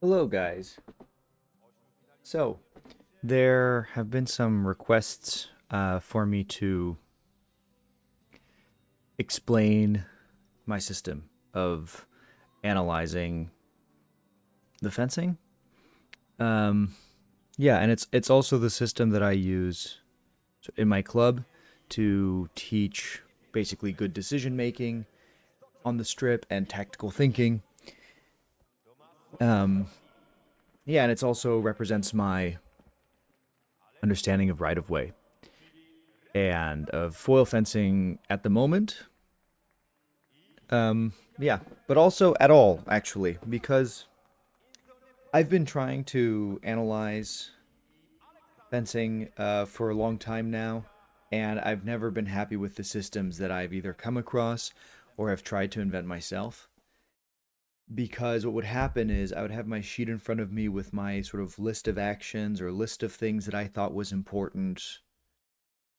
Hello, guys. So, there have been some requests for me to explain my system of analyzing the fencing. Um, yeah, and it's also the system that I use in my club to teach basically good decision making on the strip and tactical thinking. Um, yeah, and it also represents my understanding of right of way and of foil fencing at the moment. Yeah, but also at all, actually, because I've been trying to analyze fencing for a long time now, and I've never been happy with the systems that I've either come across or have tried to invent myself. Because what would happen is I would have my sheet in front of me with my sort of list of actions or list of things that I thought was important,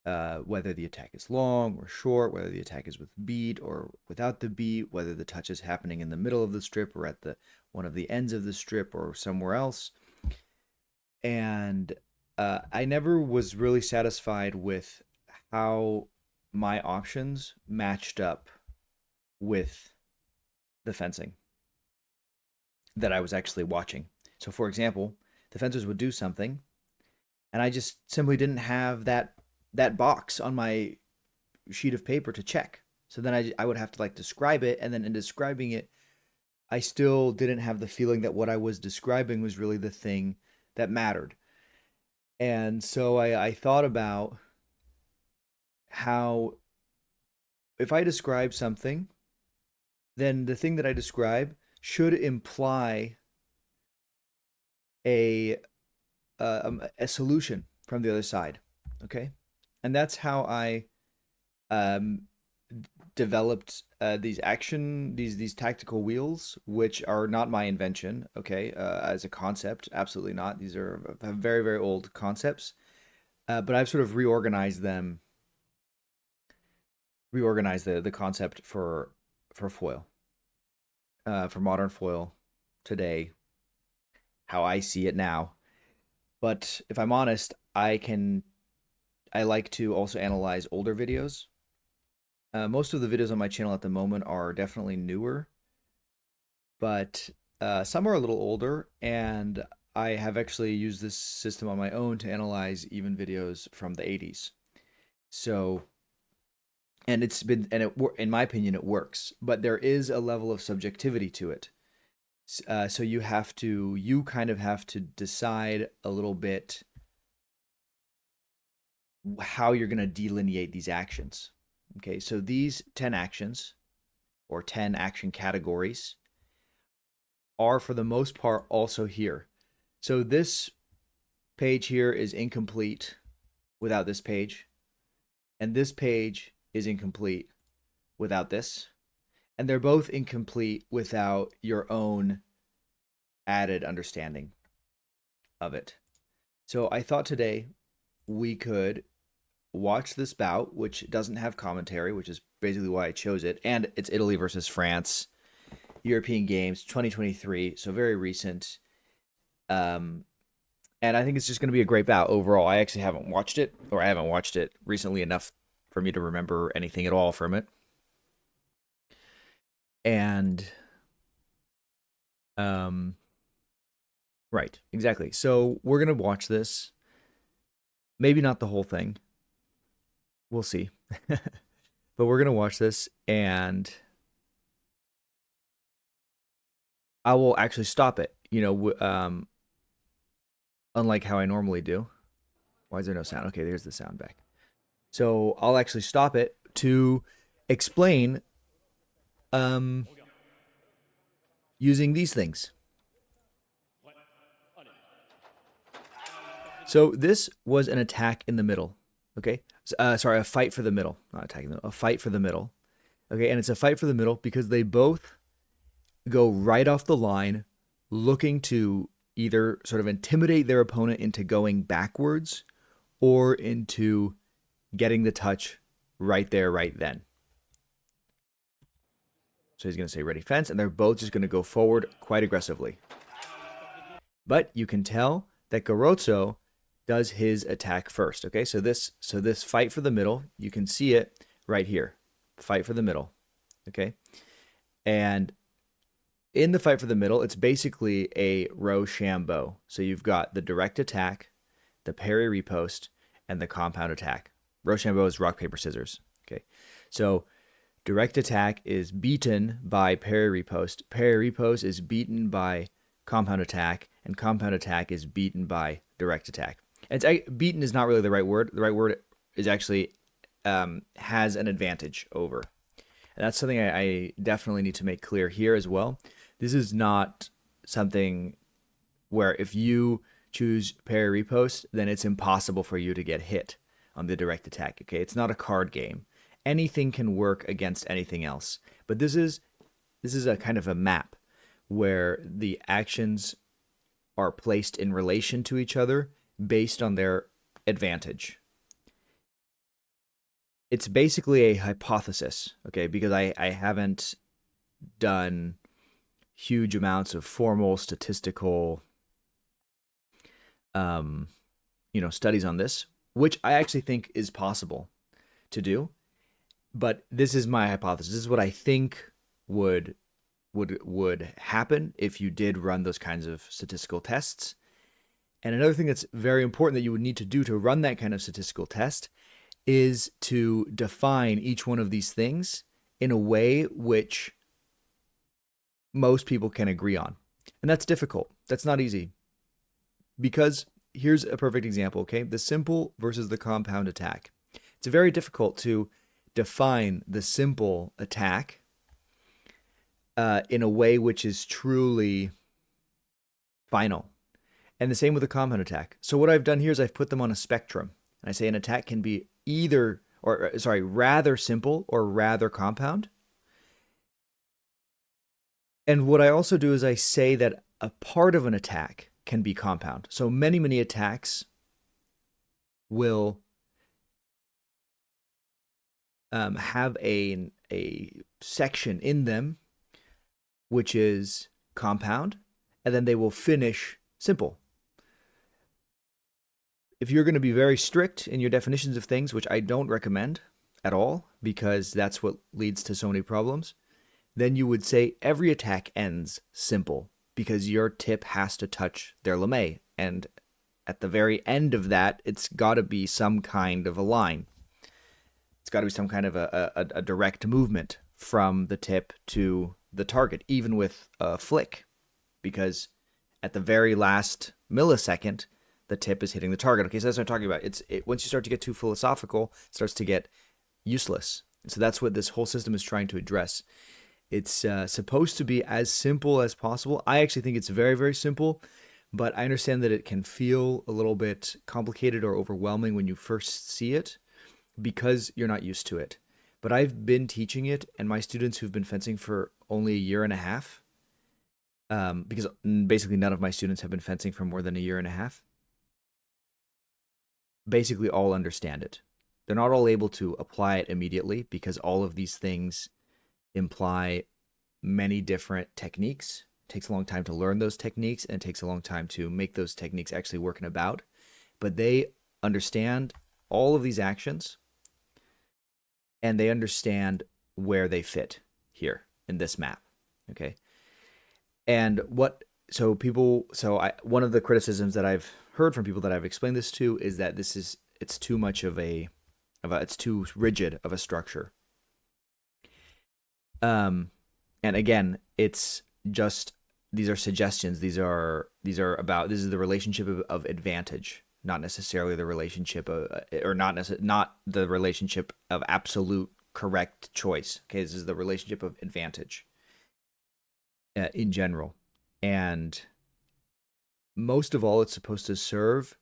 whether the attack is long or short, whether the attack is with beat or without the beat, whether the touch is happening in the middle of the strip or at the one of the ends of the strip or somewhere else. And I never was really satisfied with how my options matched up with the fencing that I was actually watching. So, for example, the fencers would do something, and I just simply didn't have that box on my sheet of paper to check. So then I would have to like describe it, and then in describing it, I still didn't have the feeling that what I was describing was really the thing that mattered. And so I thought about how if I describe something, then the thing that I describe should imply a a solution from the other side. Okay, and that's how I um, developed these tactical wheels, which are not my invention. Okay, as a concept, absolutely not. These are very very old concepts, but I've sort of reorganized the concept for foil, for modern foil today, how I see it now. But if I'm honest, I like to also analyze older videos. Most of the videos on my channel at the moment are definitely newer, but some are a little older, and I have actually used this system on my own to analyze even videos from the 80s. So, and in my opinion, it works, but there is a level of subjectivity to it. So you kind of have to decide a little bit how you're going to delineate these actions. Okay, so these 10 actions or 10 action categories are for the most part also here. So this page here is incomplete without this page, and this page is incomplete without this, and they're both incomplete without your own added understanding of it. So I thought today we could watch this bout, which doesn't have commentary, which is basically why I chose it, and it's Italy versus France, European Games 2023, so very recent. Um, and I think it's just going to be a great bout overall. I actually haven't watched it, or I haven't watched it recently enough for me to remember anything at all from it. And um, right, exactly. So we're gonna watch this. Maybe not the whole thing. We'll see. But we're gonna watch this, and I will actually stop it. Unlike how I normally do. Why is there no sound? Okay, there's the sound back. So I'll actually stop it to explain um, using these things. So this was an attack in the middle. Okay, sorry, a fight for the middle, not attacking them. A fight for the middle. Okay, and it's a fight for the middle because they both go right off the line, looking to either sort of intimidate their opponent into going backwards or into getting the touch right there, right then. So he's going to say ready fence, and they're both just going to go forward quite aggressively. But you can tell that Garotso does his attack first. Okay, so this fight for the middle, you can see it right here. Fight for the middle. Okay. And in the fight for the middle, it's basically a Rochambeau. So you've got the direct attack, the parry riposte, and the compound attack. Rochambeau is rock, paper, scissors. Okay. So direct attack is beaten by parry riposte. Parry riposte is beaten by compound attack, and compound attack is beaten by direct attack. And beaten is not really the right word. The right word is actually has an advantage over. And that's something I definitely need to make clear here as well. This is not something where if you choose parry riposte, then it's impossible for you to get hit on the direct attack. Okay, it's not a card game. Anything can work against anything else. But this is a kind of a map where the actions are placed in relation to each other based on their advantage. It's basically a hypothesis, okay, because I haven't done huge amounts of formal statistical studies on this, which I actually think is possible to do. But this is my hypothesis. This is what I think would happen if you did run those kinds of statistical tests. And another thing that's very important that you would need to do to run that kind of statistical test is to define each one of these things in a way which most people can agree on. And that's difficult. That's not easy. Because here's a perfect example, okay? The simple versus the compound attack. It's very difficult to define the simple attack in a way which is truly final. And the same with the compound attack. So what I've done here is I've put them on a spectrum. And I say an attack can be rather simple or rather compound. And what I also do is I say that a part of an attack can be compound. So many attacks will have a section in them which is compound, and then they will finish simple. If you're going to be very strict in your definitions of things, which I don't recommend at all, because that's what leads to so many problems, then you would say every attack ends simple, because your tip has to touch their lame. And at the very end of that, it's got to be some kind of a line. It's got to be some kind of a direct movement from the tip to the target, even with a flick, because at the very last millisecond, the tip is hitting the target. Okay, so that's what I'm talking about. Once you start to get too philosophical, it starts to get useless. So that's what this whole system is trying to address. It's supposed to be as simple as possible. I actually think it's very, very simple, but I understand that it can feel a little bit complicated or overwhelming when you first see it because you're not used to it. But I've been teaching it, and my students who've been fencing for only a year and a half, because basically none of my students have been fencing for more than a year and a half, basically all understand it. They're not all able to apply it immediately because all of these things imply many different techniques. It takes a long time to learn those techniques, and it takes a long time to make those techniques actually work in a bout. But they understand all of these actions, and they understand where they fit here in this map. Okay. And one of the criticisms that I've heard from people that I've explained this to is that it's too much it's too rigid of a structure. And again, it's just, these are suggestions. This is the relationship of advantage, not necessarily the relationship not the relationship of absolute correct choice. Okay, this is the relationship of advantage in general. And most of all, it's supposed to serve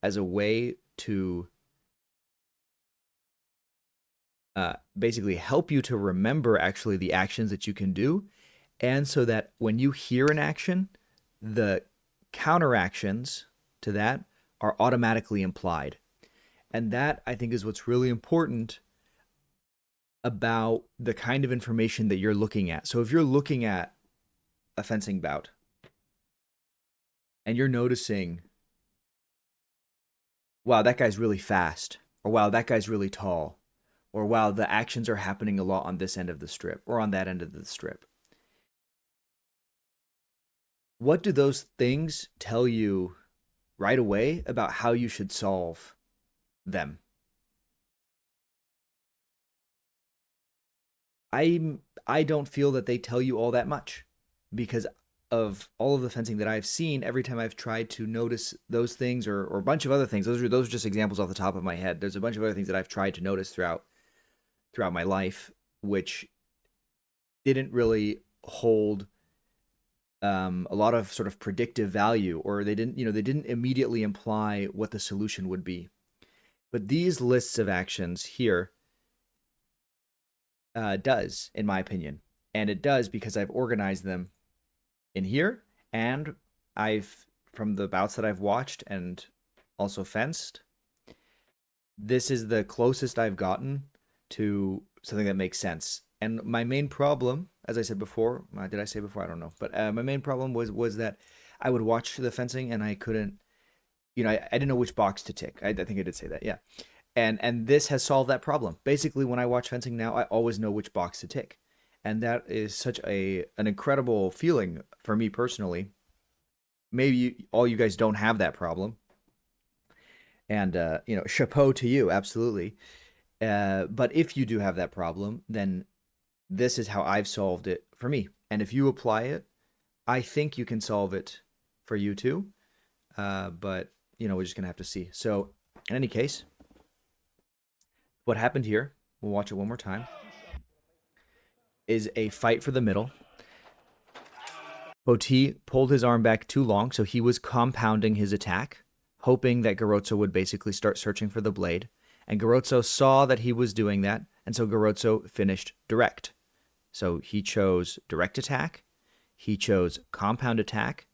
as a way to basically help you to remember actually the actions that you can do. And so that when you hear an action, the counteractions to that are automatically implied. And that, I think, is what's really important about the kind of information that you're looking at. So if you're looking at a fencing bout, and you're noticing, wow, that guy's really fast, or wow, that guy's really tall, or wow, the actions are happening a lot on this end of the strip or on that end of the strip. What do those things tell you right away about how you should solve them? I don't feel that they tell you all that much because of all of the fencing that I've seen. Every time I've tried to notice those things, or a bunch of other things, those are just examples off the top of my head. There's a bunch of other things that I've tried to notice throughout my life, which didn't really hold a lot of sort of predictive value, or they didn't immediately imply what the solution would be. But these lists of actions here does, in my opinion, and it does because I've organized them in here, and I've from the bouts that I've watched and also fenced, this is the closest I've gotten to something that makes sense. And my main problem, as I said before, did I say before? I don't know, but my main problem was that I would watch the fencing and I couldn't, I didn't know which box to tick. I think I did say that, yeah. And this has solved that problem. Basically, when I watch fencing now, I always know which box to tick, and that is such an incredible feeling for me personally. Maybe all you guys don't have that problem, and chapeau to you, absolutely. But if you do have that problem, then this is how I've solved it for me. And if you apply it, I think you can solve it for you too. But we're just gonna have to see. So, in any case, what happened here? We'll watch it one more time. Is a fight for the middle. Poti pulled his arm back too long, so he was compounding his attack, hoping that Garotso would basically start searching for the blade. And Garotso saw that he was doing that, and so Garotso finished direct. So he chose direct attack, he chose compound attack,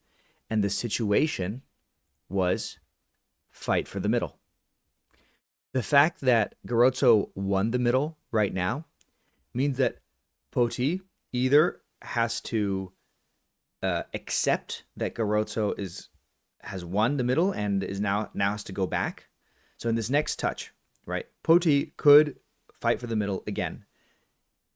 and the situation was fight for the middle. The fact that Garotso won the middle right now means that Poti either has to accept that Garotso has won the middle and is now has to go back. So in this next touch, right, Poti could fight for the middle again,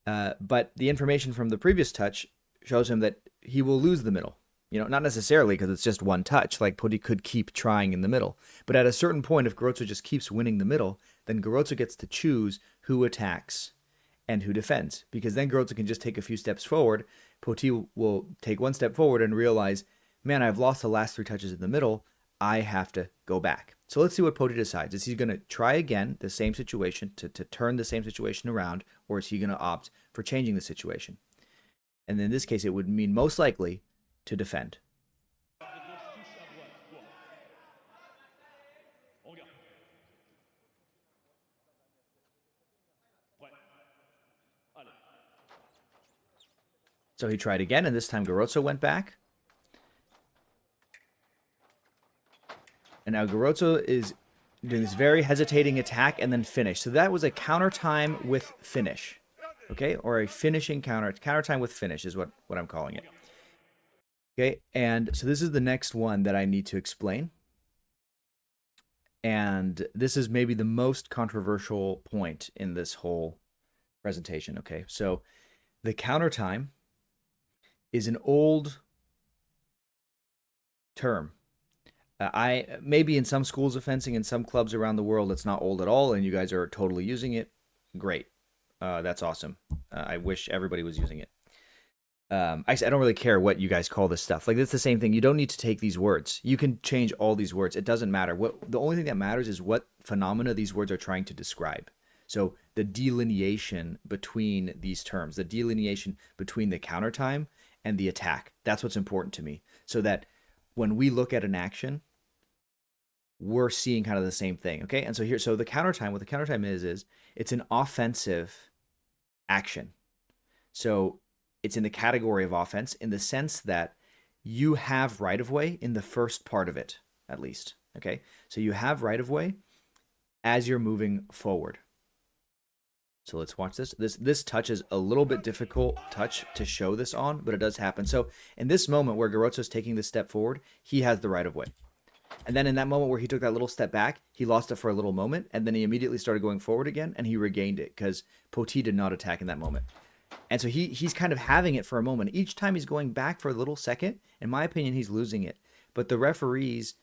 but the information from the previous touch shows him that he will lose the middle. Not necessarily because it's just one touch. Like Poti could keep trying in the middle, but at a certain point, if Garotso just keeps winning the middle, then Garotso gets to choose who attacks and who defends, because then Garotso can just take a few steps forward. Poti will take one step forward and realize, man, I've lost the last three touches in the middle. I have to go back. So let's see what Poti decides. Is he going to try again the same situation to turn the same situation around, or is he going to opt for changing the situation? And in this case, it would mean most likely to defend. So he tried again, and this time Garotso went back. And now Garotso is doing this very hesitating attack and then finish. So that was a counter time with finish. Okay, or a finishing counter. Counter time with finish is what I'm calling it. Okay, and so this is the next one that I need to explain. And this is maybe the most controversial point in this whole presentation. Okay, so the counter time is an old term. I maybe in some schools of fencing in some clubs around the world it's not old at all, and you guys are totally using it. Great, that's awesome. I wish everybody was using it. I don't really care what you guys call this stuff. Like, it's the same thing. You don't need to take these words. You can change all these words. It doesn't matter. The only thing that matters is what phenomena these words are trying to describe. So the delineation between these terms, the delineation between the counter time and the attack. That's what's important to me. So that when we look at an action, we're seeing kind of the same thing. Okay. And so the counter time, what the counter time is it's an offensive action. So it's in the category of offense in the sense that you have right of way in the first part of it, at least. Okay. So you have right of way as you're moving forward. So let's watch this. This touch is a little bit difficult touch to show this on, but it does happen. So in this moment where Garotso's taking this step forward, he has the right of way. And then in that moment where he took that little step back, he lost it for a little moment, and then he immediately started going forward again, and he regained it because Poti did not attack in that moment. And so he's kind of having it for a moment. Each time he's going back for a little second, in my opinion, he's losing it. But the referees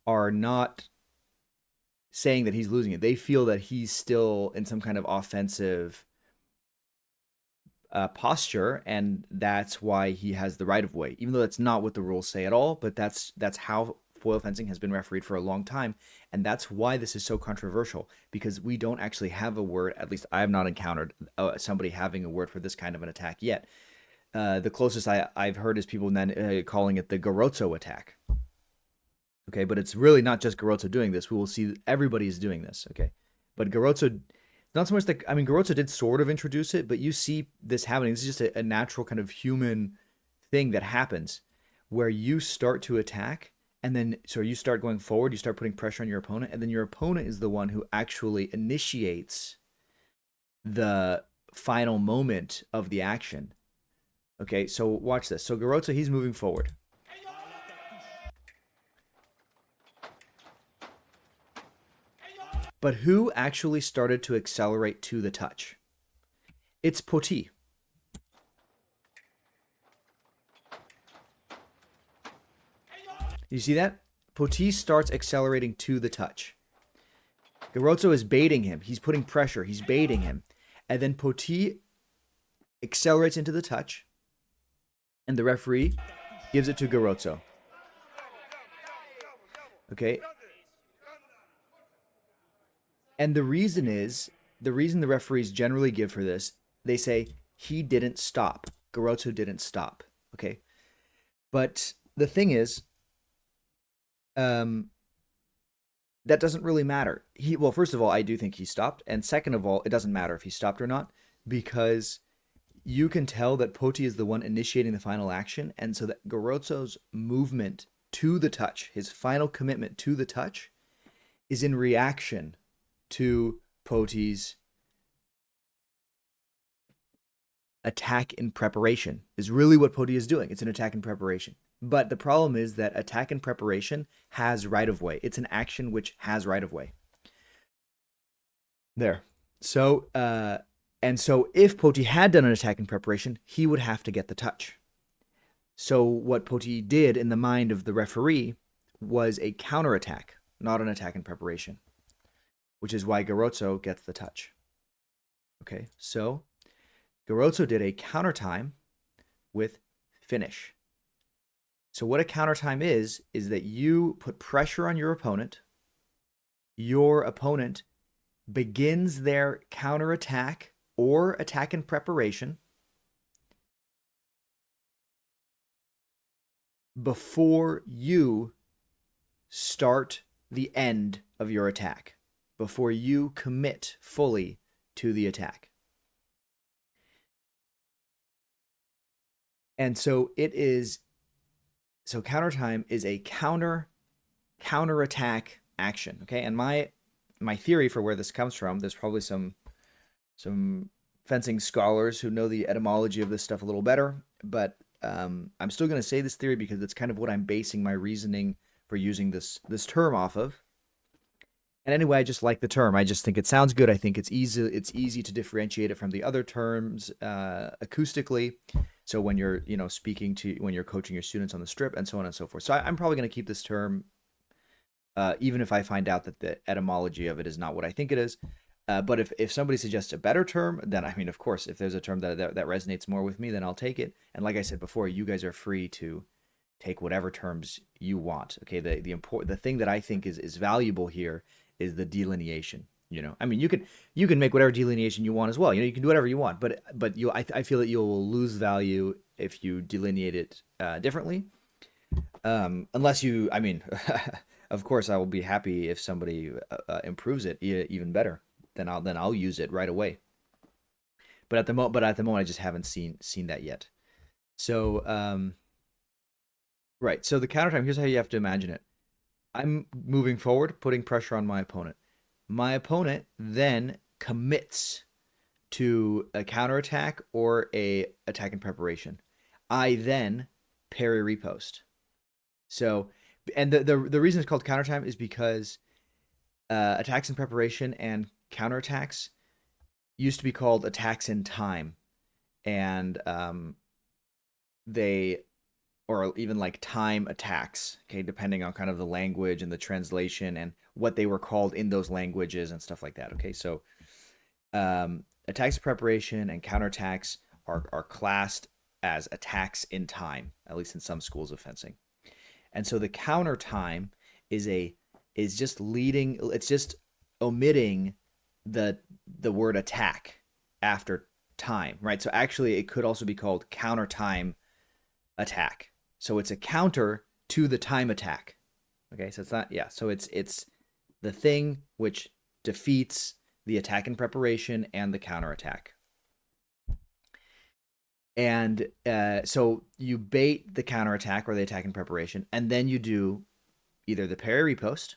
are not saying that he's losing it. They feel that he's still in some kind of offensive posture, and that's why he has the right of way. Even though that's not what the rules say at all, but that's how foil fencing has been refereed for a long time, and that's why this is so controversial, because we don't actually have a word. At least I have not encountered somebody having a word for this kind of an attack yet. The closest I've heard is people then calling it the Garotso attack. Okay, but it's really not just Garotso doing this. We will see everybody is doing this. Okay, but Garotso, not so much that, I mean, Garotso did sort of introduce it, but you see this happening. This is just a natural kind of human thing that happens where you start to attack, and then so you start going forward, you start putting pressure on your opponent, and then your opponent is the one who actually initiates the final moment of the action. Okay, so watch this. So Garotso, he's moving forward. But who actually started to accelerate to the touch? It's Poti. You see that? Poti starts accelerating to the touch. Garotso is baiting him. He's putting pressure. He's baiting him. And then Poti accelerates into the touch. And the referee gives it to Garotso. Okay? And the reason the referees generally give for this, they say he didn't stop. Garotso didn't stop. Okay? But the thing is, that doesn't really matter. Well, first of all, I do think he stopped. And second of all, it doesn't matter if he stopped or not, because you can tell that Poti is the one initiating the final action. And so that Garotso's movement to the touch, his final commitment to the touch, is in reaction to Poti's attack in preparation. Is really what Poti is doing. It's an attack in preparation. But the problem is that attack in preparation has right of way. It's an action which has right of way. There. So, and so if Poti had done an attack in preparation, he would have to get the touch. So what Poti did in the mind of the referee was a counterattack, not an attack in preparation, which is why Garotso gets the touch. Okay, so Garotso did a counter time with finish. So what a counter time is that you put pressure on your opponent begins their counterattack or attack in preparation before you start the end of your attack, before you commit fully to the attack. And so counter time is a counterattack action, okay? And my theory for where this comes from, there's probably some fencing scholars who know the etymology of this stuff a little better, but I'm still going to say this theory because it's kind of what I'm basing my reasoning for using this term off of. And anyway, I just like the term. I just think it sounds good. I think it's easy to differentiate it from the other terms acoustically. So when you're, when you're coaching your students on the strip and so on and so forth. So I'm probably going to keep this term, even if I find out that the etymology of it is not what I think it is. But if somebody suggests a better term, then I mean, of course, if there's a term that resonates more with me, then I'll take it. And like I said before, you guys are free to take whatever terms you want. Okay, the thing that I think is valuable here is the delineation. I mean, you can make whatever delineation you want as well. You can do whatever you want, but I feel that you'll lose value if you delineate it differently. Unless you, I mean, of course, I will be happy if somebody improves it even better. Then I'll use it right away. But at the moment, I just haven't seen that yet. So, right. So the counter time. Here's how you have to imagine it. I'm moving forward, putting pressure on my opponent. My opponent then commits to a counterattack or a attack in preparation. I then parry riposte. So, and the reason it's called counter time is because attacks in preparation and counterattacks used to be called attacks in time, and they or even like time attacks, okay, depending on kind of the language and the translation and what they were called in those languages and stuff like that. Okay, so attacks in preparation and counterattacks are classed as attacks in time, at least in some schools of fencing. And so the counter time is just leading. It's just omitting the word attack after time, right? So actually, it could also be called counter time attack. So it's a counter to the time attack. Okay, so it's not, yeah. So it's the thing which defeats the attack in preparation and the counter attack. And so you bait the counter attack or the attack in preparation, and then you do either the parry riposte,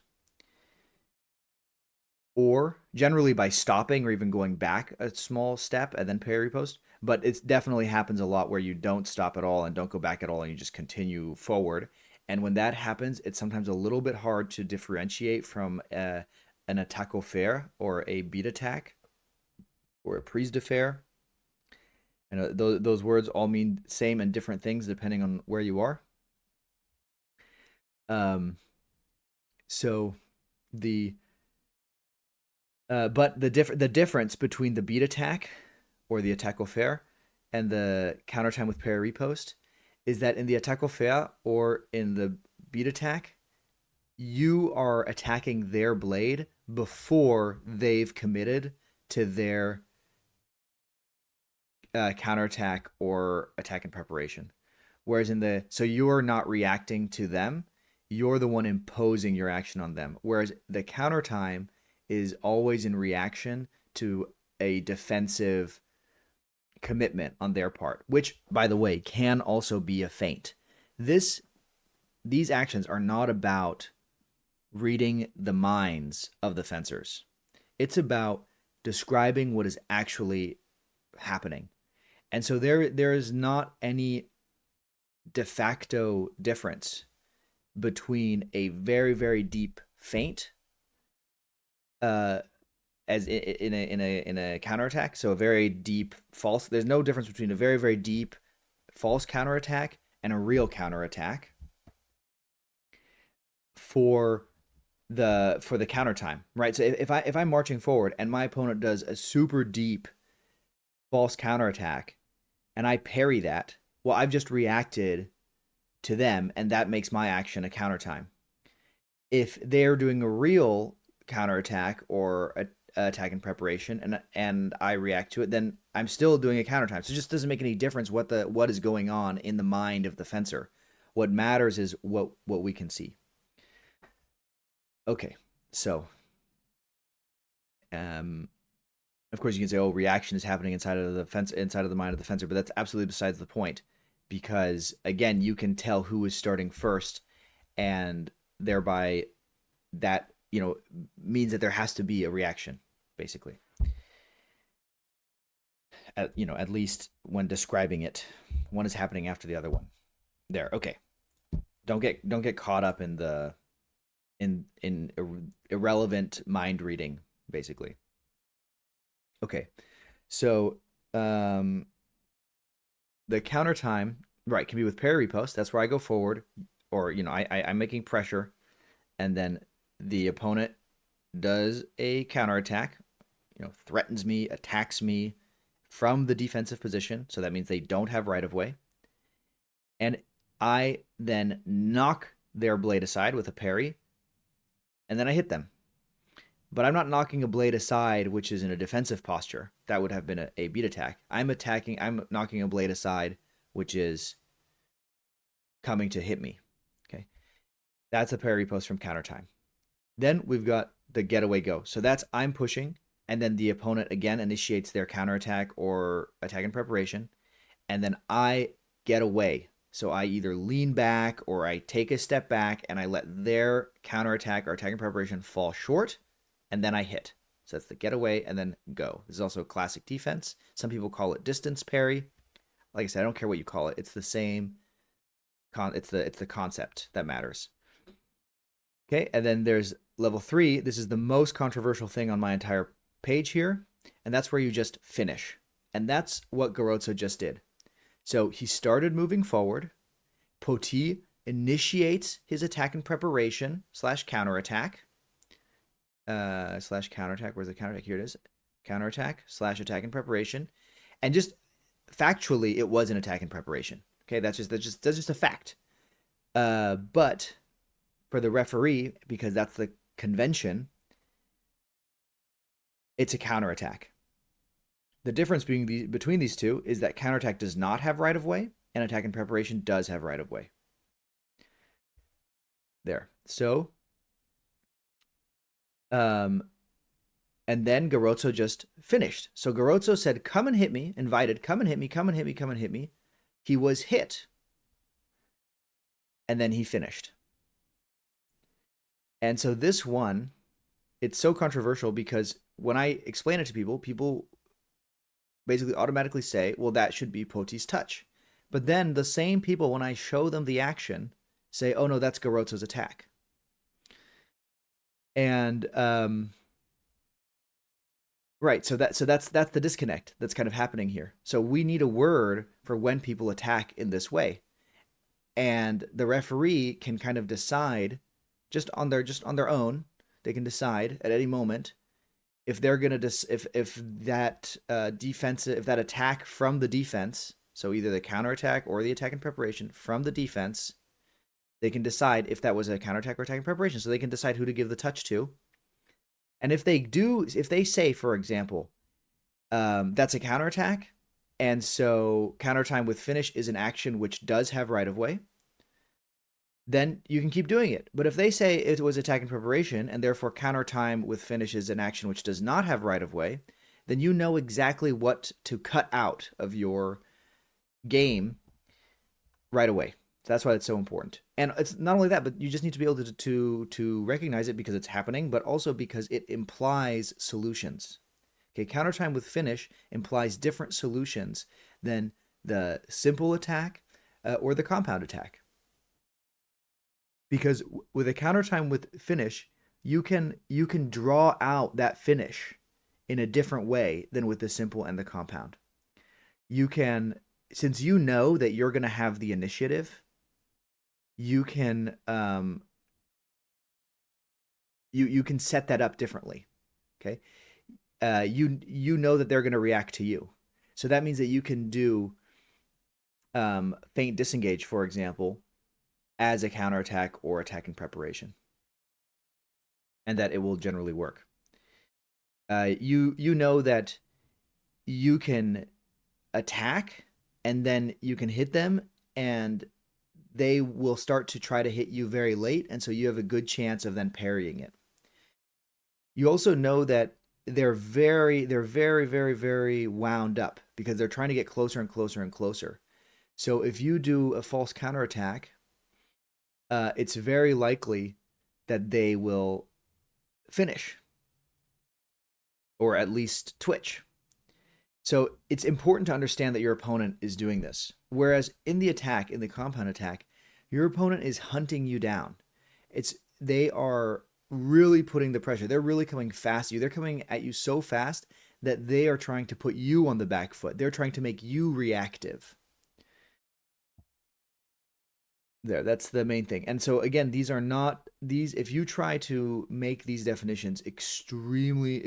or generally by stopping or even going back a small step and then parry riposte. But it definitely happens a lot where you don't stop at all and don't go back at all and you just continue forward. And when that happens, it's sometimes a little bit hard to differentiate from an attaque au fer or a beat attack or a prise de fer. And those words all mean same and different things depending on where you are. So the but the difference between the beat attack or the attaque au fer and the counter time with parry riposte is that in the attaque au fer or in the beat attack, you are attacking their blade before they've committed to their counterattack or attack in preparation. Whereas so you're not reacting to them, you're the one imposing your action on them. Whereas the counter time is always in reaction to a defensive commitment on their part, which, by the way, can also be a feint. These actions are not about reading the minds of the fencers. It's about describing what is actually happening. And so there is not any de facto difference between a very, very deep feint as in a counterattack. So a very deep false. There's no difference between a very, very deep false counterattack and a real counterattack for the counter time, right? So if I'm marching forward and my opponent does a super deep false counterattack and I parry that, well, I've just reacted to them, and that makes my action a counter time. If they're doing a real counterattack or a attack in preparation and I react to it, then I'm still doing a counter time. So it just doesn't make any difference what is going on in the mind of the fencer. What matters is what we can see. Okay, so of course you can say, oh, reaction is happening inside of the mind of the fencer, but that's absolutely besides the point, because again, you can tell who is starting first, and thereby that means that there has to be a reaction, basically. At least when describing it, one is happening after the other one. There, okay. Don't get caught up in the in irrelevant mind reading, basically. Okay, so the counter time, right, can be with parry riposte. That's where I go forward, or I'm making pressure, and then the opponent does a counterattack, threatens me, attacks me from the defensive position. So that means they don't have right of way. And I then knock their blade aside with a parry, and then I hit them. But I'm not knocking a blade aside, which is in a defensive posture. That would have been a beat attack. I'm knocking a blade aside, which is coming to hit me. Okay. That's a parry riposte from counter time. Then we've got the getaway go. So that's I'm pushing, and then the opponent again initiates their counterattack or attack in preparation, and then I get away. So I either lean back or I take a step back and I let their counterattack or attack in preparation fall short, and then I hit. So that's the get away and then go. This is also a classic defense. Some people call it distance parry. Like I said, I don't care what you call it. It's the same. It's the concept that matters. Okay, and then there's level 3. This is the most controversial thing on my entire page here, and that's where you just finish. And that's what Garozo just did. So he started moving forward. Poti initiates his attack in preparation / counterattack. Slash counterattack. Where's the counterattack? Here it is. Counterattack / attack in preparation. And just factually, it was an attack in preparation. Okay, that's just a fact. But for the referee, because that's the convention, it's a counterattack. The difference between these two is that counterattack does not have right of way, and attack in preparation does have right of way. There. So, and then Garozo just finished. So Garozo said, "Come and hit me," invited, "Come and hit me, come and hit me, come and hit me." He was hit. And then he finished. And so this one, it's so controversial because when I explain it to people, people basically automatically say, well, that should be Poti's touch. But then the same people, when I show them the action, say, oh no, that's Garozo's attack. And right, so that's the disconnect that's kind of happening here. So we need a word for when people attack in this way. And the referee can kind of decide just on their own, they can decide at any moment if they're going to if that if that attack from the defense, so either the counterattack or the attack in preparation from the defense, they can decide if that was a counterattack or attack in preparation, so they can decide who to give the touch to. And if they say, for example, that's a counterattack, and so counter time with finish is an action which does have right of way, then you can keep doing it. But if they say it was attack in preparation, and therefore counter time with finish is an action which does not have right of way, then you know exactly what to cut out of your game right away. So that's why it's so important. And it's not only that, but you just need to be able to recognize it because it's happening, but also because it implies solutions. Okay, counter time with finish implies different solutions than the simple attack or the compound attack. Because with a counter time with finish, you can draw out that finish in a different way than with the simple and the compound. You can, since you know that you're going to have the initiative, you can you can set that up differently. Okay, you know that they're going to react to you, so that means that you can do feint disengage, for example, as a counterattack or attack in preparation, and that it will generally work. You know that you can attack and then you can hit them, and they will start to try to hit you very late, and so you have a good chance of then parrying it. You also know that they're very, very wound up because they're trying to get closer and closer and closer. So if you do a false counterattack, it's very likely that they will finish or at least twitch. So it's important to understand that your opponent is doing this. Whereas in the attack, in the compound attack, your opponent is hunting you down. They are really putting the pressure. They're really coming fast at you. They're coming at you so fast that they are trying to put you on the back foot. They're trying to make you reactive. There, that's the main thing. And so again, if you try to make these definitions extremely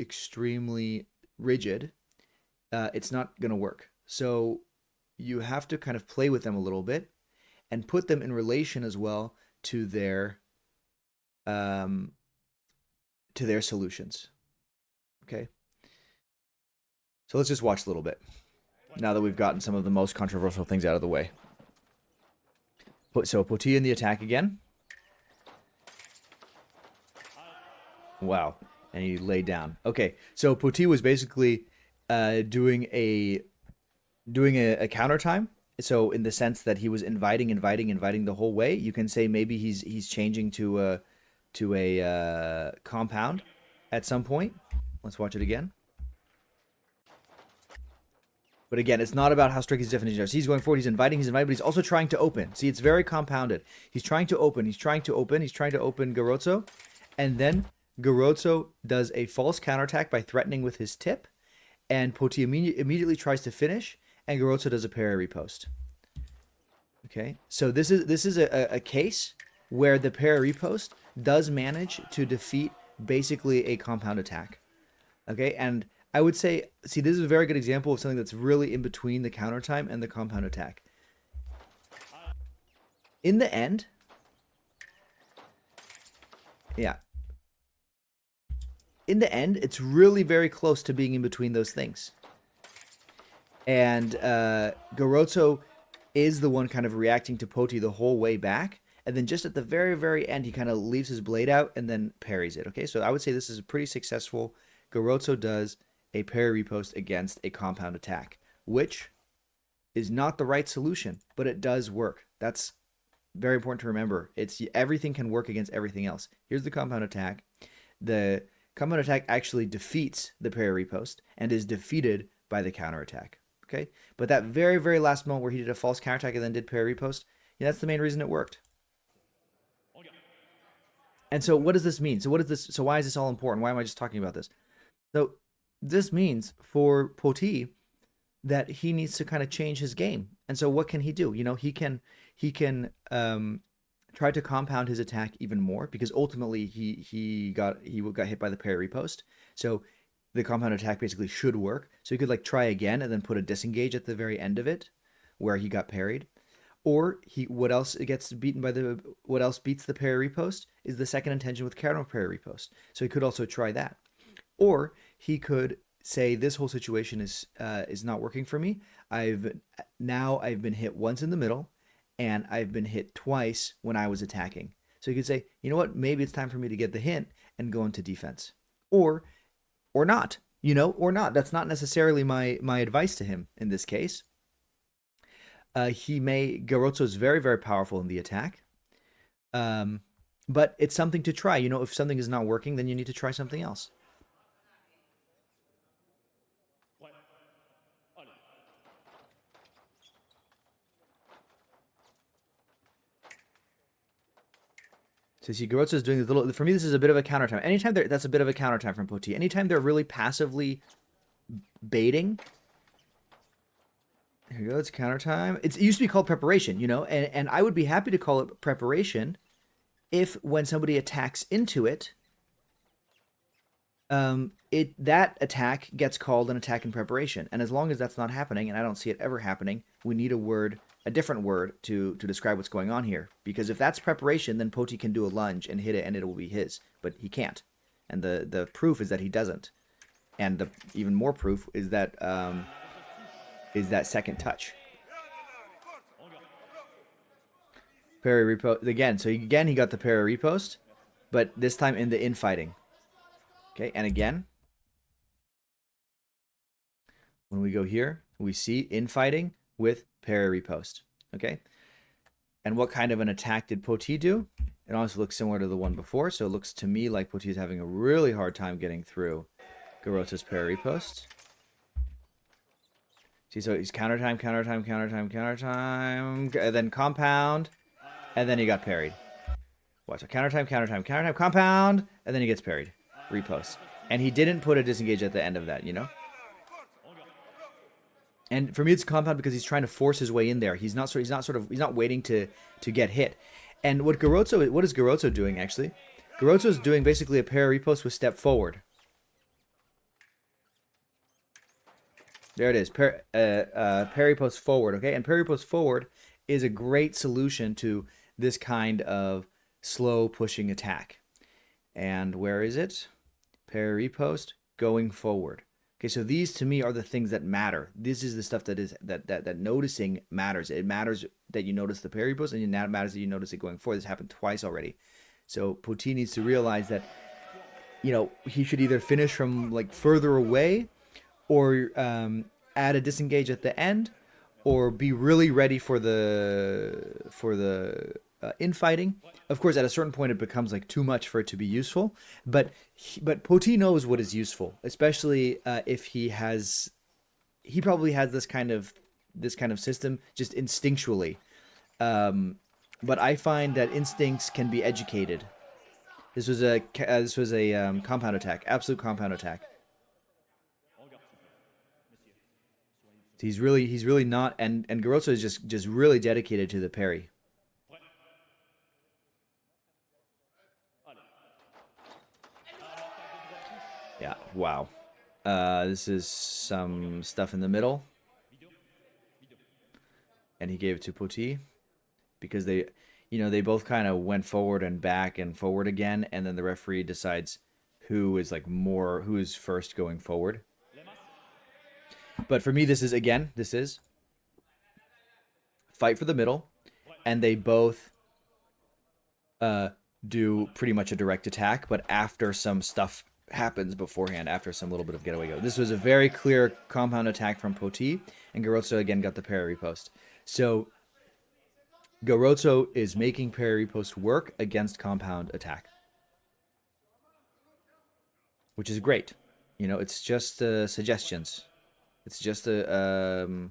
rigid, it's not going to work. So you have to kind of play with them a little bit and put them in relation as well to their solutions. Okay. So let's just watch a little bit now that we've gotten some of the most controversial things out of the way. So Poti in the attack again. Wow. And he laid down. Okay. So Poti was basically doing a counter time. So in the sense that he was inviting the whole way. You can say maybe he's changing to a compound at some point. Let's watch it again. But again, it's not about how strict his definitions are. So he's going forward, he's inviting, but he's also trying to open. See, it's very compounded. He's trying to open, he's trying to open Garotso. And then Garotso does a false counterattack by threatening with his tip. And Poti immediately tries to finish. And Garotso does a parry riposte. Okay, so this is a case where the parry riposte does manage to defeat basically a compound attack. Okay, and I would say, see, this is a very good example of something that's really in between the counter time and the compound attack. In the end, yeah. In the end, it's really very close to being in between those things. And Garotso is the one kind of reacting to Poti the whole way back. And then just at the very, very end, he kind of leaves his blade out and then parries it. Okay, so I would say this is a pretty successful. Garotso does a parry riposte against a compound attack, which is not the right solution, but it does work. That's very important to remember. It's everything can work against everything else. Here's the compound attack. The compound attack actually defeats the parry riposte and is defeated by the counterattack. Okay, but that very, very last moment where he did a false counterattack and then did parry riposte, yeah, that's the main reason it worked. And so what does this mean? So what is this? So why is this all important? Why am I just talking about this? So this means for Poti that he needs to kind of change his game. And so what can he do? You know, he can try to compound his attack even more, because ultimately he got hit by the parry riposte. So the compound attack basically should work. So he could like try again and then put a disengage at the very end of it where he got parried. Or what else beats the parry riposte is the second intention with counter parry riposte. So he could also try that. Or he could say, this whole situation is not working for me. I've been hit once in the middle, and I've been hit twice when I was attacking. So you could say, you know what, maybe it's time for me to get the hint and go into defense. Or not, or not. That's not necessarily my advice to him in this case. Garotso is very, very powerful in the attack. But it's something to try. If something is not working, then you need to try something else. So see, Garotso is doing this little. For me, this is a bit of a counter time. Anytime that's a bit of a counter time from Poti. Anytime they're really passively baiting. Here we go. It's counter time. It used to be called preparation, and I would be happy to call it preparation if when somebody attacks into it, that attack gets called an attack in preparation. And as long as that's not happening, and I don't see it ever happening, we need a different word to describe what's going on here. Because if that's preparation, then Poti can do a lunge and hit it, and it will be his. But he can't. And the proof is that he doesn't. And the even more proof is that second touch. Parry riposte again. So again, he got the parry riposte, but this time in the infighting. Okay, and again, when we go here, we see infighting with parry riposte. Okay, and what kind of an attack did Poti do? It honestly looks similar to the one before, so it looks to me like Poti is having a really hard time getting through Garotso's parry riposte. See, so he's counter time, and then compound, and then he got parried. Watch, so counter time, compound, and then he gets parried. Riposte. And he didn't put a disengage at the end of that, And for me, it's compound because he's trying to force his way in there. He's not waiting to get hit. And what is Garotso doing actually? Garotso is doing basically a parry riposte with step forward. There it is. Parry riposte forward, okay? And parry riposte forward is a great solution to this kind of slow pushing attack. And where is it? Parry riposte going forward. Okay, so these to me are the things that matter. This is the stuff that noticing matters. It matters that you notice the parry riposte, and it matters that you notice it going forward. This happened twice already. So Poti needs to realize that he should either finish from like further away, or add a disengage at the end, or be really ready for the infighting. Of course, at a certain point, it becomes like too much for it to be useful. But Poti knows what is useful, especially if he probably has this kind of system just instinctually. But I find that instincts can be educated. This was a compound attack, absolute compound attack. He's really not, and Garoto is just really dedicated to the parry. Yeah, wow. This is some stuff in the middle, and he gave it to Poti because they both kind of went forward and back and forward again, and then the referee decides who is first going forward. But for me, this is fight for the middle, and they both uh, do pretty much a direct attack, but after some stuff happens beforehand, after some little bit of getaway go. This was a very clear compound attack from Poti, and Garoto again got the parry post. So Garoto is making parry post work against compound attack, which is great. It's just suggestions. It's just a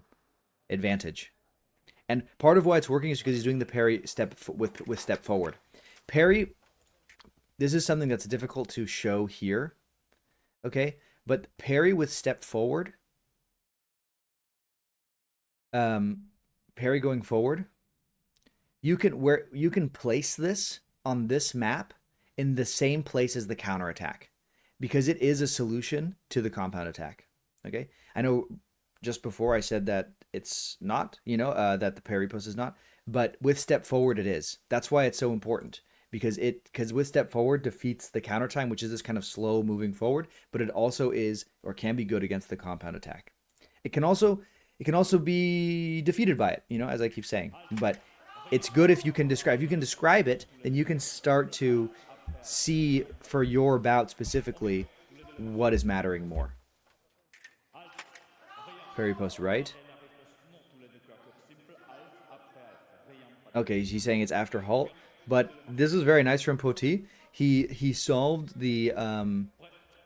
advantage. And part of why it's working is because he's doing the parry with step forward. Parry, this is something that's difficult to show here, okay? But parry with step forward, parry going forward, you can place this on this map in the same place as the counterattack because it is a solution to the compound attack. Okay, I know just before I said that it's not, that the parry post is not, but with step forward it is. That's why it's so important because with step forward defeats the counter time, which is this kind of slow moving forward, but it also is or can be good against the compound attack. It can also be defeated by it, as I keep saying. But it's good if you can describe. If you can describe it, then you can start to see for your bout specifically what is mattering more. Parry post right. Okay, he's saying it's after halt, but this is very nice from Poti. He solved the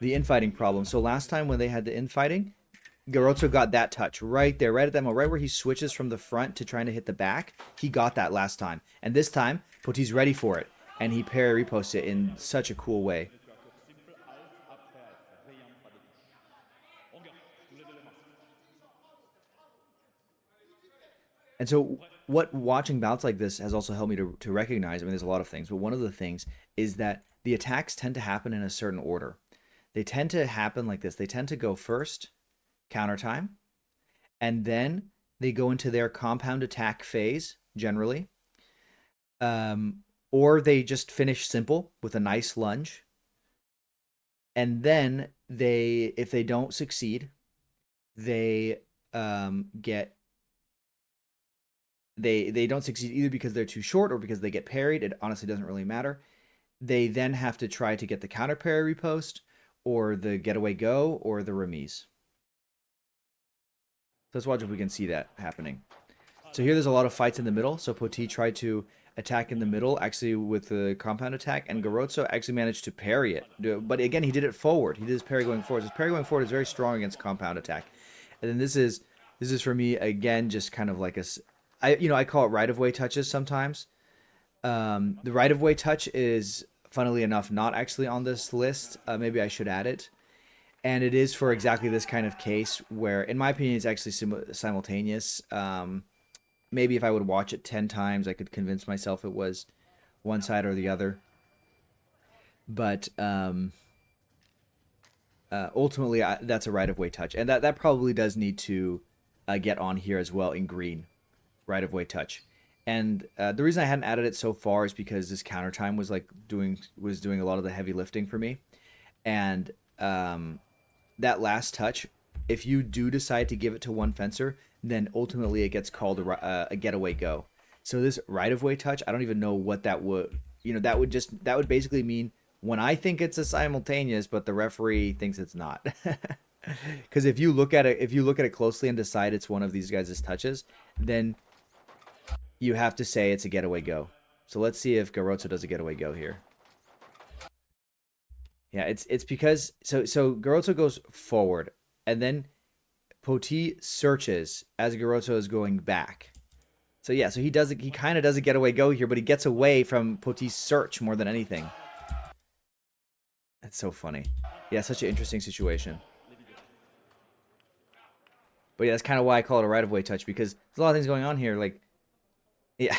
infighting problem. So last time when they had the infighting, Garoto got that touch right there, right at that moment, right where he switches from the front to trying to hit the back. He got that last time, and this time Poti's ready for it, and he parry reposts it in such a cool way. And so what watching bouts like this has also helped me to recognize, I mean, there's a lot of things, but one of the things is that the attacks tend to happen in a certain order. They tend to happen like this. They tend to go first, counter time, and then they go into their compound attack phase, generally. Or they just finish simple with a nice lunge. And then if they don't succeed, they get they don't succeed either because they're too short or because they get parried. It honestly doesn't really matter. They then have to try to get the counter parry repost or the getaway go or the remise. So let's watch if we can see that happening. So here there's a lot of fights in the middle. So Poti tried to attack in the middle actually with the compound attack, and Garoto actually managed to parry it. But again, he did it forward. He did his parry going forward. His parry going forward is very strong against compound attack. And then this is for me again just kind of like I call it right of way touches sometimes. The right of way touch is, funnily enough, not actually on this list. Maybe I should add it. And it is for exactly this kind of case where, in my opinion, it's actually simultaneous. Maybe if I would watch it 10 times, I could convince myself it was one side or the other. But ultimately, that's a right of way touch. And that probably does need to get on here as well in green. Right of way touch. And the reason I hadn't added it so far is because this counter time was doing a lot of the heavy lifting for me. And that last touch, if you do decide to give it to one fencer, then ultimately it gets called a getaway go. So this right of way touch, I don't even know what that would, that would basically mean when I think it's a simultaneous, but the referee thinks it's not. Because if you look at it closely and decide it's one of these guys' touches, then you have to say it's a getaway go. So let's see if Garoto does a getaway go here. Yeah, it's because so Garoto goes forward, and then Poti searches as Garoto is going back. So yeah, so he kind of does a getaway go here, but he gets away from Poti's search more than anything. That's so funny. Yeah, such an interesting situation. But yeah, that's kind of why I call it a right-of-way touch, because there's a lot of things going on here. Like, yeah.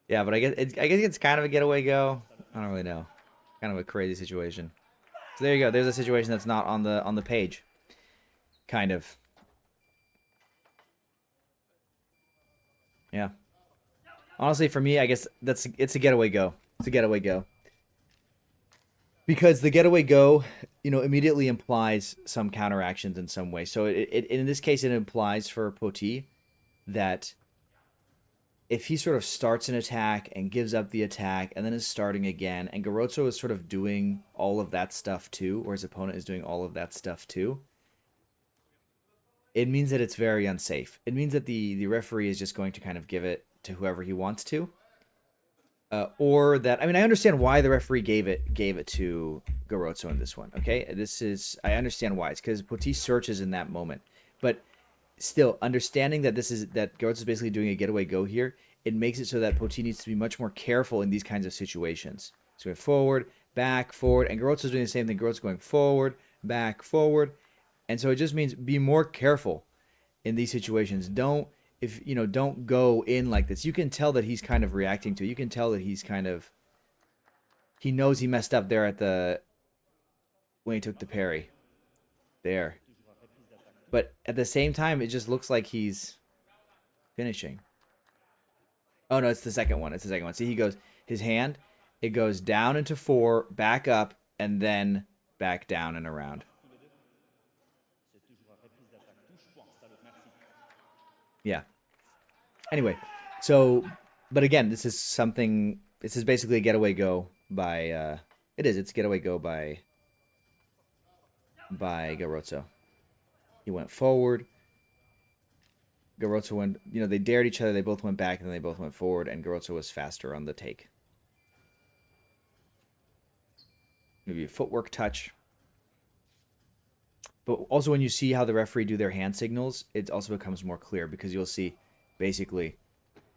Yeah, but I guess it's kind of a getaway go. I don't really know. Kind of a crazy situation. So there you go. There's a situation that's not on the page. Kind of. Yeah. Honestly, for me, I guess it's a getaway go. It's a getaway go. Because the getaway go, immediately implies some counteractions in some way. So it in this case, it implies for Poti that if he sort of starts an attack and gives up the attack and then is starting again, and Garoto is sort of doing all of that stuff too, or his opponent is doing all of that stuff too, it means that it's very unsafe. It means that the referee is just going to kind of give it to whoever he wants to. Or that, I mean, I understand why the referee gave it to Garoto in this one. Okay, I understand why. It's because Poti searches in that moment, but still, understanding that that Garoto is basically doing a getaway go here, it makes it so that Poti needs to be much more careful in these kinds of situations. So going forward, back, forward, and Garoto is doing the same thing. Garoto's going forward, back, forward, and so it just means be more careful in these situations. Don't go in like this. You can tell that he's kind of reacting to it. You can tell that he knows he messed up there when he took the parry. There. But at the same time, it just looks like he's finishing. Oh, no, it's the second one. It's the second one. See, his hand, it goes down into 4, back up, and then back down and around. Yeah. Anyway, but again, this is basically a getaway go by, it's a getaway go by Garoto. He went forward. Garoto went, they dared each other. They both went back, and then they both went forward, and Garoto was faster on the take. Maybe a footwork touch. But also when you see how the referee do their hand signals, it also becomes more clear, because you'll see basically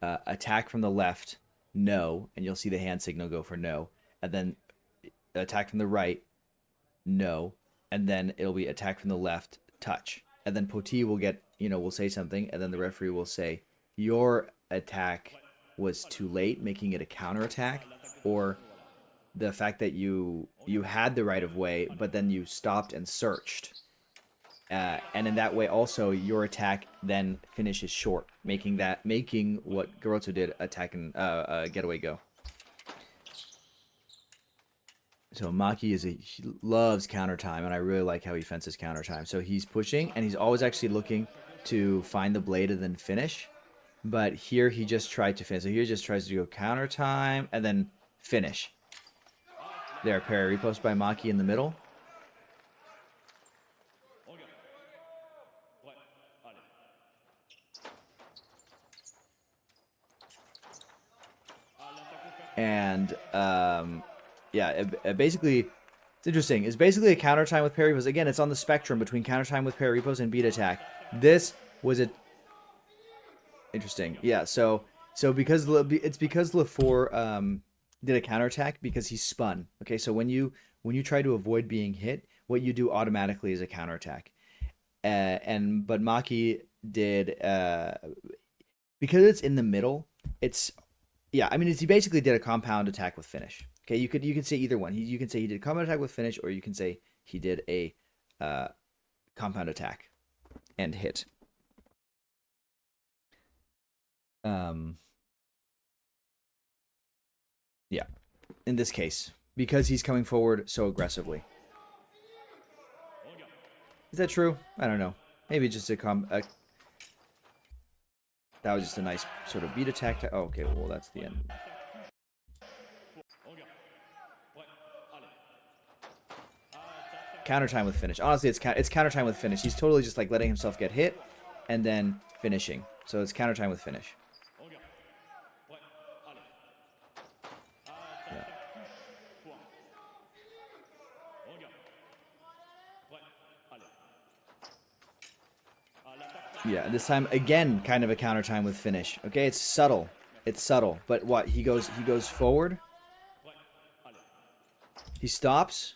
attack from the left, no, and you'll see the hand signal go for no. And then attack from the right, no, and then it'll be attack from the left, touch. And then Poti will will say something, and then the referee will say, your attack was too late, making it a counterattack, or the fact that you had the right of way, but then you stopped and searched. And in that way also, your attack then finishes short, making what Garoto did attack and getaway go. So Maki he loves counter time, and I really like how he fences counter time. So he's pushing, and he's always actually looking to find the blade and then finish. But here he just tried to finish. So here he just tries to go counter time and then finish. There, parry repost by Maki in the middle. And yeah, basically, it's interesting. It's basically a counter time with parry repos. Again, it's on the spectrum between counter time with parry repos and beat attack. This was interesting. Yeah, so because LeFort did a counterattack because he spun. Okay, so when you try to avoid being hit, what you do automatically is a counterattack. But Maki did because it's in the middle. Yeah, I mean, he basically did a compound attack with finish. Okay, you could say either one. You can say he did a compound attack with finish, or you can say he did a compound attack and hit. Yeah, in this case, because he's coming forward so aggressively. Is that true? I don't know. Maybe just that was just a nice sort of beat attack. Oh, okay, well, that's the end. Counter time with finish. Honestly, it's counter time with finish. He's totally just like letting himself get hit and then finishing. So it's counter time with finish. Yeah, this time again, kind of a counter time with finish. Okay, it's subtle. It's subtle, but what he goes forward. He stops.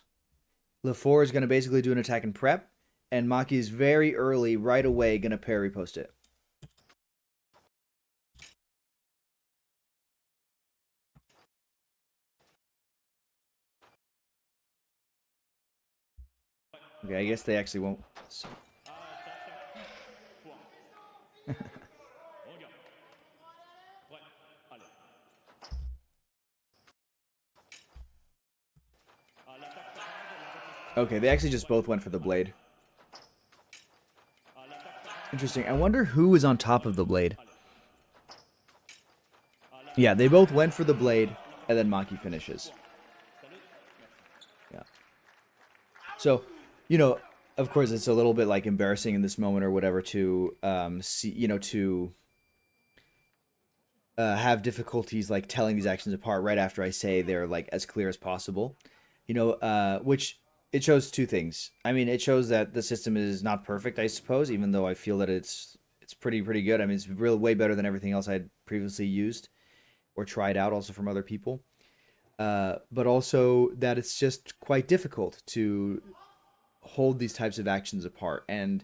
LeFort is going to basically do an attack and prep, and Maki is very early, right away, going to parry post it. Okay, I guess they actually won't. So. Okay, they actually just both went for the blade. Interesting. I wonder who is on top of the blade. Yeah, they both went for the blade, and then Maki finishes. Yeah. So, you know, of course, it's a little bit like embarrassing in this moment or whatever to see, to have difficulties like telling these actions apart right after I say they're like as clear as possible. Which it shows two things. I mean, it shows that the system is not perfect, I suppose, even though I feel that it's pretty good. I mean, it's real way better than everything else I'd previously used or tried out, also from other people. But also that it's just quite difficult to hold these types of actions apart, and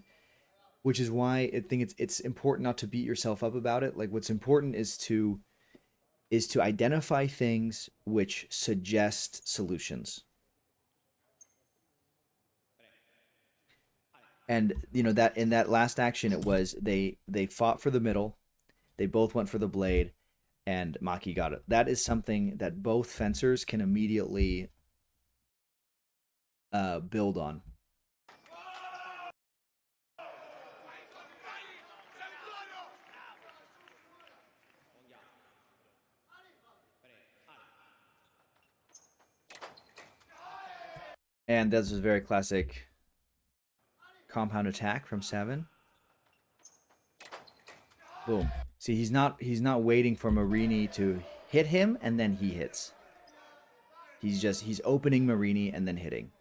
which is why I think it's important not to beat yourself up about it. Like what's important is to identify things which suggest solutions. And that in that last action, it was they fought for the middle, they both went for the blade, and Maki got it. That is something that both fencers can immediately build on. And this is a very classic compound attack from Seven. Boom. See, he's not waiting for Marini to hit him and then he hits. He's opening Marini and then hitting.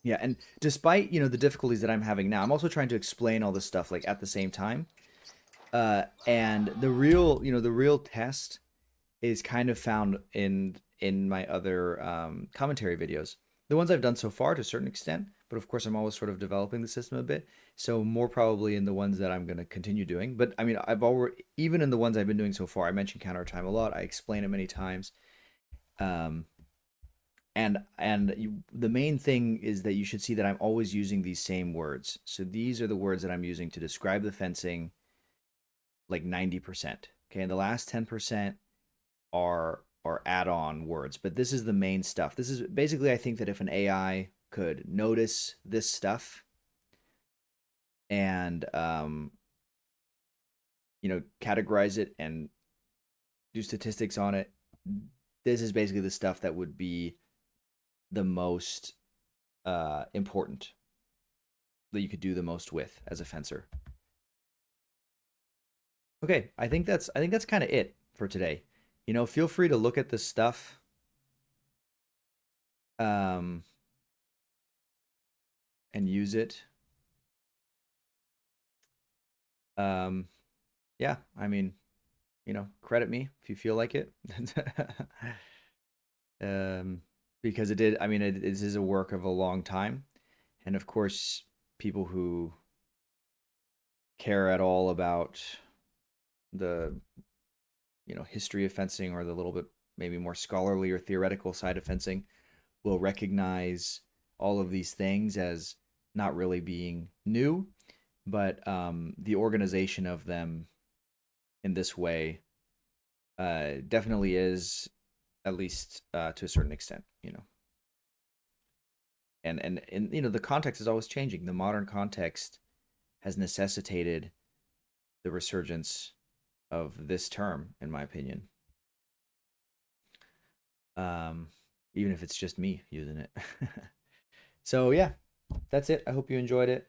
Yeah, and despite, the difficulties that I'm having now, I'm also trying to explain all this stuff like at the same time. And the real test is kind of found in my other commentary videos. The ones I've done so far to a certain extent, but of course I'm always sort of developing the system a bit. So more probably in the ones that I'm going to continue doing. But I mean, I've already even in the ones I've been doing so far, I mentioned counter time a lot. I explain it many times. Um, the main thing is that you should see that I'm always using these same words. So these are the words that I'm using to describe the fencing like 90%. Okay, and the last 10% are add-on words, but this is the main stuff. This is basically, I think that if an AI could notice this stuff and categorize it and do statistics on it, this is basically the stuff that would be the most important, that you could do the most with as a fencer. Okay, I think that's kind of it for today. Feel free to look at this stuff. Um, and use it. Um, yeah, I mean, credit me if you feel like it. um, because it did. I mean, it is a work of a long time, and of course, people who care at all about the history of fencing, or the little bit maybe more scholarly or theoretical side of fencing, will recognize all of these things as not really being new, but the organization of them in this way definitely is, at least to a certain extent. And the context is always changing. The modern context has necessitated the resurgence of this term, in my opinion. Um, Even if it's just me using it. So yeah, that's it. I hope you enjoyed it.